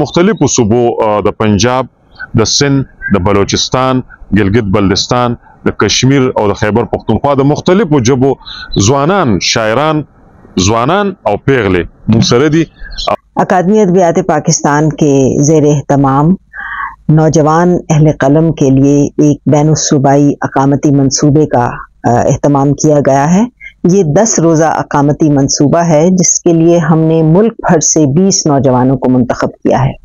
مختلفو صوبو د پنجاب، د سند، د بلوچستان، ګلګت بلتستان، د کشمیر او د خیبر پختونخوا د مختلفو جبو ځوانان، شاعران، ځوانان او پیغلې موږ سره دي. अकादमी अदबियात पाकिस्तान के ज़ेर एहतमाम नौजवान अहले कलम के लिए एक बैनुस्सूबाई अकामती मंसूबे का एहतमाम किया गया है। ये 10 रोज़ा अकामती मंसूबा है जिसके लिए हमने मुल्क भर से 20 नौजवानों को मुंतखब किया है।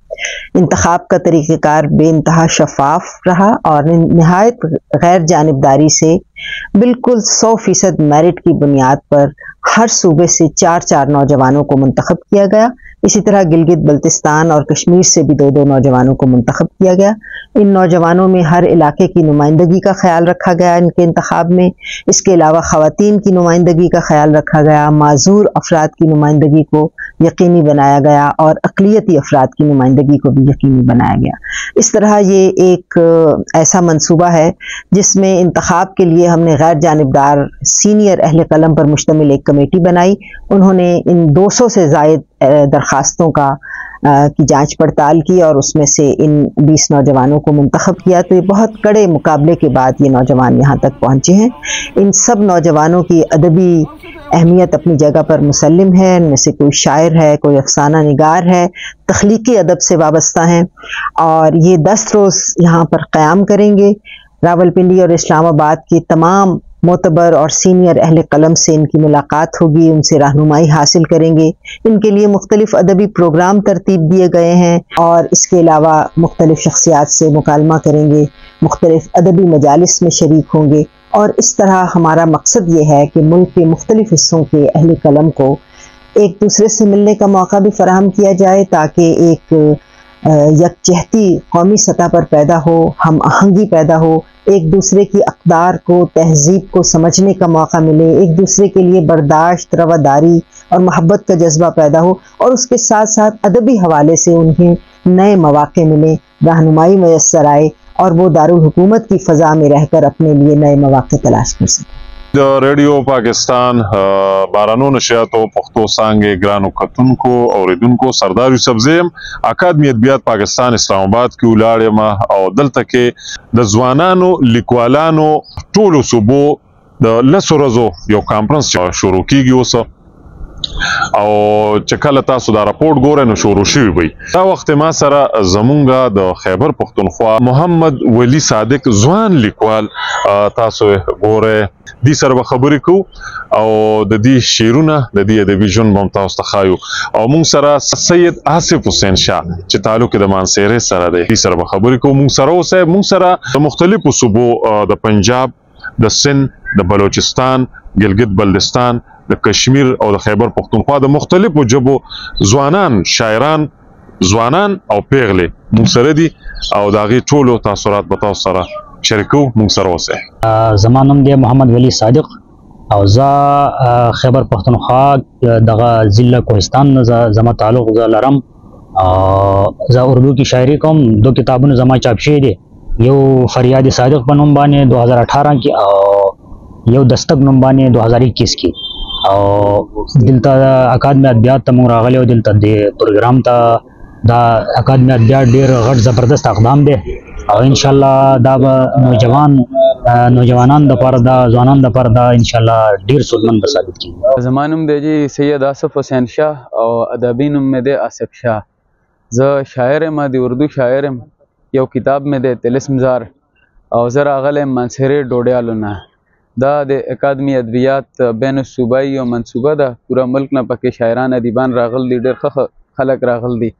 इंतखाब का तरीक़ेकार बेइंतहा शफाफ रहा और नहायत गैर जानिबदारी से बिल्कुल 100% मेरिट की बुनियाद पर हर सूबे से 4 नौजवानों को मुंतखब किया गया। इसी तरह गिलगित बल्तिस्तान और कश्मीर से भी 2 नौजवानों को मुंतखब किया गया। इन नौजवानों में हर इलाके की नुमाइंदगी का ख्याल रखा गया इनके इंतखाब में। इसके अलावा ख़वातीन की नुमाइंदगी का ख्याल रखा गया, माजूर अफराद की नुमाइंदगी को यकीनी बनाया गया और अक़लियती अफराद की नुमाइंदगी को भी यकीनी बनाया गया। इस तरह ये एक ऐसा मंसूबा है जिसमें इंतखाब के लिए हमने गैर जानिबदार सीनियर अहले कलम पर मुश्तमिल एक कमेटी बनाई। उन्होंने इन 200 से ज़ायद दरखास्तों की जांच पड़ताल की और उसमें से इन 20 नौजवानों को मुंतखब किया। तो ये बहुत कड़े मुकाबले के बाद ये नौजवान यहाँ तक पहुँचे हैं। इन सब नौजवानों की अदबी अहमियत अपनी जगह पर मुसल्लिम है। इनमें से कोई शायर है, कोई अफसाना निगार है, तख्लीकी अदब से वाबस्ता हैं और ये 10 रोज़ यहाँ पर क़याम करेंगे। रावलपिंडी और इस्लामाबाद की तमाम मोतबर और सीनियर अहले कलम से इनकी मुलाकात होगी, उनसे रहनुमाई हासिल करेंगे। इनके लिए मुख्तलिफ अदबी प्रोग्राम तरतीब दिए गए हैं और इसके अलावा मुख्तलिफ शख्सियात से मुकालमा करेंगे, मुख्तलिफ अदबी मजालिस में शरीक होंगे। और इस तरह हमारा मकसद ये है कि मुल्क के मुख्तलिफ हिस्सों के अहले कलम को एक दूसरे से मिलने का मौका भी फराहम किया जाए ताकि एक यकजहती कौमी सतह पर पैदा हो, हम आहंगी पैदा हो, एक दूसरे की अक़दार को, तहजीब को समझने का मौका मिले, एक दूसरे के लिए बर्दाश्त, रवादारी और मोहब्बत का जज्बा पैदा हो और उसके साथ साथ अदबी हवाले से उन्हें नए मौक़े मिले, रहनुमाई मैसर आए और वो दारुल हुकूमत की फ़ज़ा में रहकर अपने लिए नए मौक़े तलाश कर सकें। रेडियो पाकिस्तान बारानो नशियातो पख्तो सांगे ग्रानो कतुनको औरिदुनको सरदार यूसुफ ज़ेम अकादमी अदबियात पाकिस्तान इस्लामाबाद की उलाड़मा और दलता के द ज़वानानो लिकवालानो टोलो सुबो द लसोरजो यो कॉन्फ्रेंस शुरू कीगी ओस او چکل تاسو دا راپورټ ګورئ نو شروع شوی وي دا وخت ما سره زمونږ د خیبر پختونخوا محمد ولی صادق ځوان لیکوال تاسو ګورئ دې سره خبرې کوو او د دې شعرونه د دې ادبي ژوند به تاسو ته ښایو او موږ سره سید آصف حسین شاه چې تعلق د مانسیرې سره دی دې سره خبرې کوو موږ سره اوسئ موږ سره د مختلفو صوبو د پنجاب، د سند، د بلوچستان، ګلګت بلتستان، د کشمیر او د خیبر پختونخوا د مختلفو جبو ځوانان، شاعران، ځوانان او پیغلې موږ سره دي او د هغې ټولو تاثرات به تاسو سره شریکو. موږ سره اوسئ. زما نوم دی محمد ولی صادق او زه خیبر پختونخوا دغه ضلع کوهستان نه زما تعلق زه لرم. زه اردو کې شاعري کوم. 2 کتابونه زما چاپ شوي دي، یو فریاد صادق په نوم باندې 2018 کې او یو دستک نوم باندې 2021 کې. او دلته اکادمي ادبیات ته موږ راغلي او دلته د پروګرام ته دا اکادمي ادبیات ډېر غټ زبردست اقدام دی او انشاءالله دا به نوجوانان دپاره دا ځوانان دپاره دا انشاءالله ډېر سودمند به ثابت کېږي. زما نوم دی جی سید آصف حسین شاه او ادبي نوم مې دی آصف شاه. زه شاعر یم، د اردو شاعر یم. یو کتاب مې دی طلسم زار او زه راغلی یم مانسهرې ډوډیالو نه. دا د اکادمي ادبیات بین الصوبائی یو منصوبه ده، پوره ملک نه پکې شاعران ادیبان راغل دي، ډېر ښه خلک راغل دي.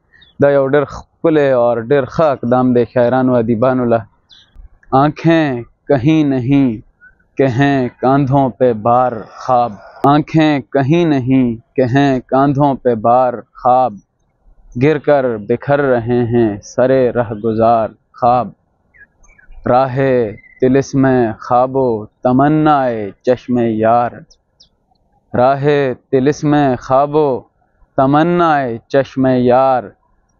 دا یو ډېر ښکلی اور ډېر ښه اقدام دی شاعرانو ادیبانو له. آنکھیں کہیں نہیں کہ ہیں کاندھوں پہ بار خواب، آنکھیں کہیں نہیں کہ ہیں کاندھوں پہ بار خواب، گر کر بکھر رہے ہیں سرے رہ گزار خواب، راہ طلسم خواب و تمنائے چشم یار، راہ طلسم خواب و تمنائے چشم یار،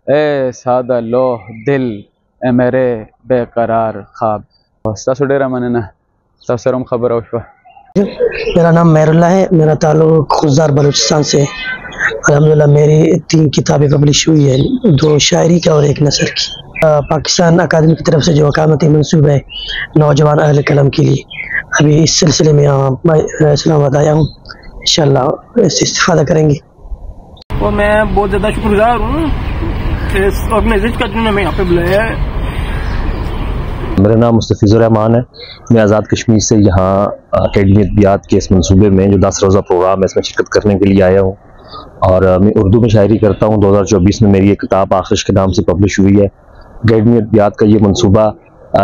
اے سادہ لوح دل اے میرے بے قرار خواب. ستاسو ډیره مننه، تاسو سره هم خبره وشوه. मेरा नाम मेहरुल्लाह है, मेरा ताल्लुक खुजदार बलूचिस्तान से. अल्हम्दुलिल्लाह मेरी 3 किताबें पब्लिश हुई है, 2 शायरी का और 1 नसर की। पाकिस्तान अकादमी की तरफ से जो अकामती मंसूबा है नौजवान अहले कलम के लिए, अभी इस सिलसिले में मैं इस्लामाबाद आया हूँ, इंशाअल्लाह इससे इस्तेफादा करेंगे। और मैं बहुत ज़्यादा शुक्रगुजार हूँ इस ऑर्गेनाइजेशन का जिन्होंने हमें यहाँ पे बुलाया है। मेरा नाम मुस्तफ़िज़ुर रहमान है। मैं आज़ाद कश्मीर से यहाँ अकेडमी अदबियात के इस मंसूबे में जो 10 रोज़ा प्रोग्राम है इसमें शिरकत करने के लिए आया हूँ और मैं उर्दू में शायरी करता हूँ। 2024 में मेरी एक किताब आखिश के नाम से पब्लिश हुई है। अकेडमी अदबियात का ये मंसूबा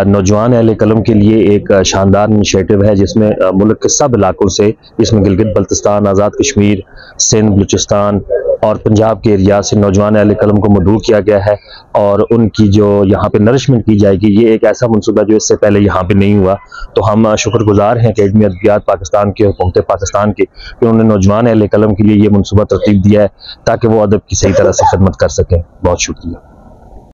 नौजवान अहले कलम के लिए एक शानदार इनिशिएटिव है जिसमें मुल्क के सब इलाकों से, जिसमें गिलगित बल्तिस्तान, आज़ाद कश्मीर, सिंध, बलूचिस्तान और पंजाब के एरिया से नौजवान अहले कलम को मदऊ किया गया है और उनकी जो यहाँ पे नरिशमेंट की जाएगी। ये एक ऐसा मनसूबा जो इससे पहले यहाँ पे नहीं हुआ, तो हम शुक्रगुजार हैं अकेडमी अदबियात पाकिस्तान के, हुकूमत पाकिस्तान के, कि उन्होंने नौजवान अहले कलम के लिए ये मनसूबा तरतीब दिया है ताकि वो अदब की सही तरह से खिदमत कर सकें। बहुत शुक्रिया।